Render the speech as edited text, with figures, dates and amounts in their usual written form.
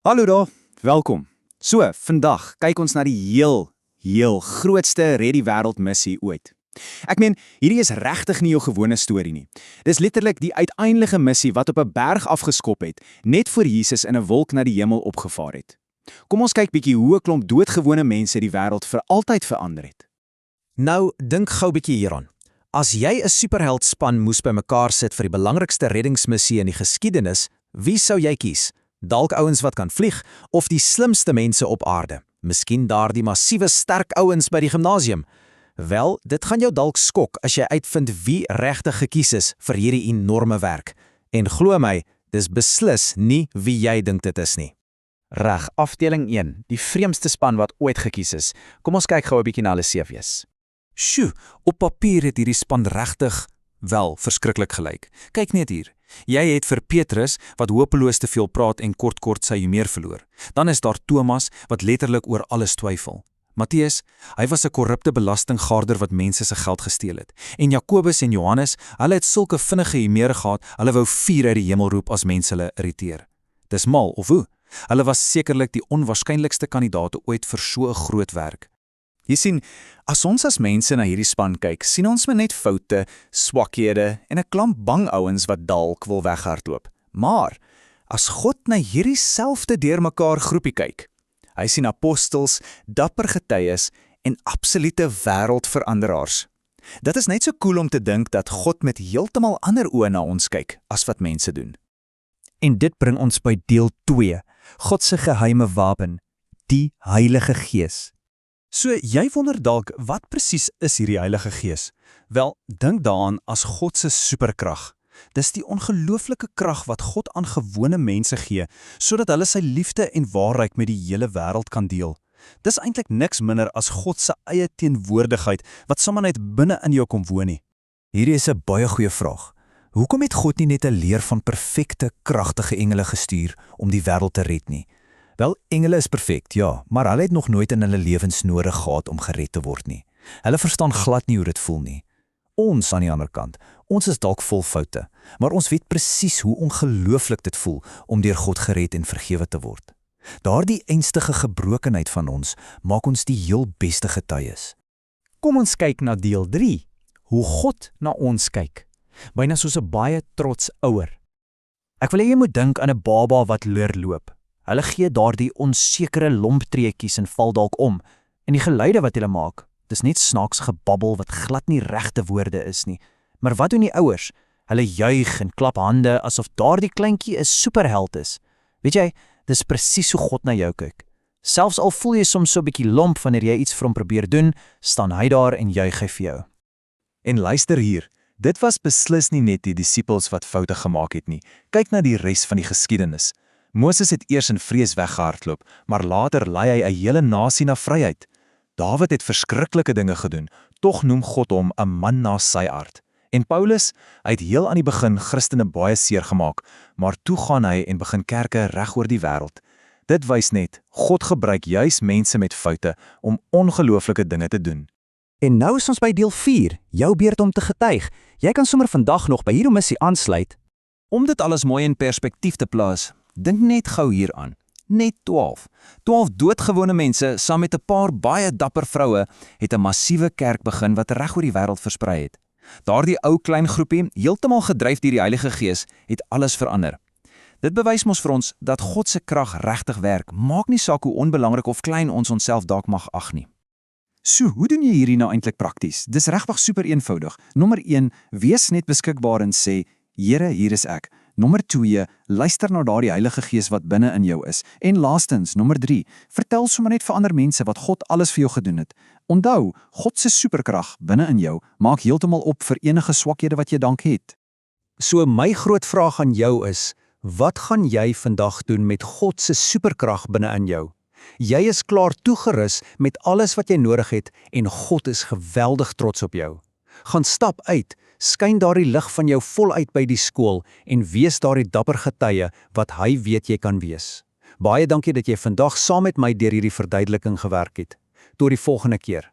Hallo daar, welkom. So, vandag kyk ons na die heel grootste Red die Wêreld missie ooit. Ek meen, hierdie is regtig nie jou gewone storie nie. Dis letterlik die uiteindelike missie wat op 'n berg afgeskop het, net voor Jesus in 'n wolk na die hemel opgevaar het. Kom ons kyk bietjie hoe 'n klomp doodgewone mense die wêreld vir altyd verander het. Nou, dink gou bietjie hieraan. As jy 'n superheldspan moes bymekaar sit vir die belangrikste reddingsmissie in die geskiedenis, wie sou jy kies? Dalk ouens wat kan vlieg of die slimste mense op aarde? Miskien daardie massiewe sterk ouens by die gimnasium? Wel, dit gaan jou dalk skok as jy uitvind wie regtig gekies is vir hierdie enorme werk. En glo my, dis beslis nie wie jy dink dit is nie. Reg, afdeling 1, die vreemdste span wat ooit gekies is. Kom ons kyk gou 'n bietjie na hulle CV's. Sjoe, op papier het hierdie span regtig wel verskriklik gelyk. Kyk net hier. Jy het vir Petrus, wat hopeloos te veel praat en kort sy humeur verloor. Dan is daar Thomas, wat letterlik oor alles twyfel. Matteus, hy was 'n korrupte belastinggaarder wat mense se geld gesteel het. En Jakobus en Johannes, hulle het sulke vinnige humeure gehad, hulle wou vuur uit die hemel roep as mense hulle irriteer. Dis mal, of hoe? Hulle was sekerlik die onwaarskynlikste kandidaate ooit vir so 'n groot werk. Jy sien, as ons as mense na hierdie span kyk, sien ons maar net foute, swakhede en 'n klomp bang ouens wat dalk wil weghardloop. Maar as God na hierdie selfde deurmekaar groepie kyk, hy sien apostels, dapper getuies en absolute wêreldveranderaars. Dit is net so cool om te dink dat God met heeltemal ander oë na ons kyk as wat mense doen. En dit bring ons by deel 2, God se geheime wapen, die Heilige Gees. So, jy wonder dalk, wat presies is hierdie Heilige Gees? Wel, dink daaraan as God se superkrag. Dis die ongelooflike krag wat God aan gewone mense gee, sodat hulle sy liefde en waarheid met die hele wêreld kan deel. Dis eintlik niks minder as God se eie teenwoordigheid, wat sommer net binne in jou kom woon nie. Hierdie is 'n baie goeie vraag. Hoekom het God nie net 'n leer van perfekte, kragtige engele gestuur om die wêreld te red nie? Wel, engele is perfek, ja, maar hulle het nog nooit in hulle lewens nodig gehad om gered te word nie. Hulle verstaan glad nie hoe dit voel nie. Ons aan die ander kant, ons is dalk vol foute, maar ons weet presies hoe ongelooflik dit voel om deur God gered en vergewe te word. Daardie ernstige gebrokenheid van ons maak ons die heel beste getuies. Kom ons kyk na deel 3, hoe God na ons kyk. Byna soos 'n baie trots ouer. Ek wil hê jy moet dink aan 'n baba wat loop. Hulle gee daardie onsekere lomptreetjies en val dalk om. En die geluide wat hulle maak, dis net snaaks gebabbel wat glad nie regte woorde is nie. Maar wat doen die ouers? Hulle juig en klap hande asof daardie kleintjie 'n superheld is. Weet jy, dis presies hoe God na jou kyk. Selfs al voel jy soms so 'n bietjie lomp wanneer jy iets vir hom probeer doen, staan hy daar en juig hy vir jou. En luister hier, dit was beslis nie net die disippels wat foute gemaak het nie. Kyk na die res van die geskiedenis. Moses het eers in vrees weggehardloop, maar later lei hy 'n hele nasie na vryheid. Dawid het verskriklike dinge gedoen, tog noem God hom 'n man na sy hart. En Paulus, hy het heel aan die begin Christene baie seer gemaak, maar toe gaan hy en begin kerke reg oor die wêreld. Dit wys net, God gebruik juis mense met foute om ongelooflike dinge te doen. En nou is ons by deel 4, jou beurt om te getuig. Jy kan sommer vandag nog by hierdie missie aansluit. Om dit alles mooi in perspektief te plaas, dink net gou hieraan. Net 12 doodgewone mense saam met 'n paar baie dapper vroue het 'n massiewe kerk begin wat reg oor die wêreld versprei het. Daardie ou klein groepie, heeltemal gedryf deur die Heilige Gees, het alles verander. Dit bewys mos vir ons dat God se krag regtig werk, maak nie saak hoe onbelangrik of klein ons onsself dalk mag ag nie. So, hoe doen jy hierdie nou eintlik prakties? Dis regtig super eenvoudig. Nommer 1, wees net beskikbaar en sê, Here, hier is ek. Nommer 2, luister na daardie Heilige Gees wat binne in jou is. En laastens, nommer 3, vertel sommer net vir ander mense wat God alles vir jou gedoen het. Onthou, God se superkrag binne in jou maak heeltemal op vir enige swakhede wat jy dalk het. So my groot vraag aan jou is, wat gaan jy vandag doen met God se superkrag binne in jou? Jy is klaar toegerus met alles wat jy nodig het en God is geweldig trots op jou. Gaan stap uit, skyn daardie lig van jou voluit by die skool en wees daardie dapper getuie wat hy weet jy kan wees. Baie dankie dat jy vandag saam met my deur hierdie verduideliking gewerk het. Tot die volgende keer.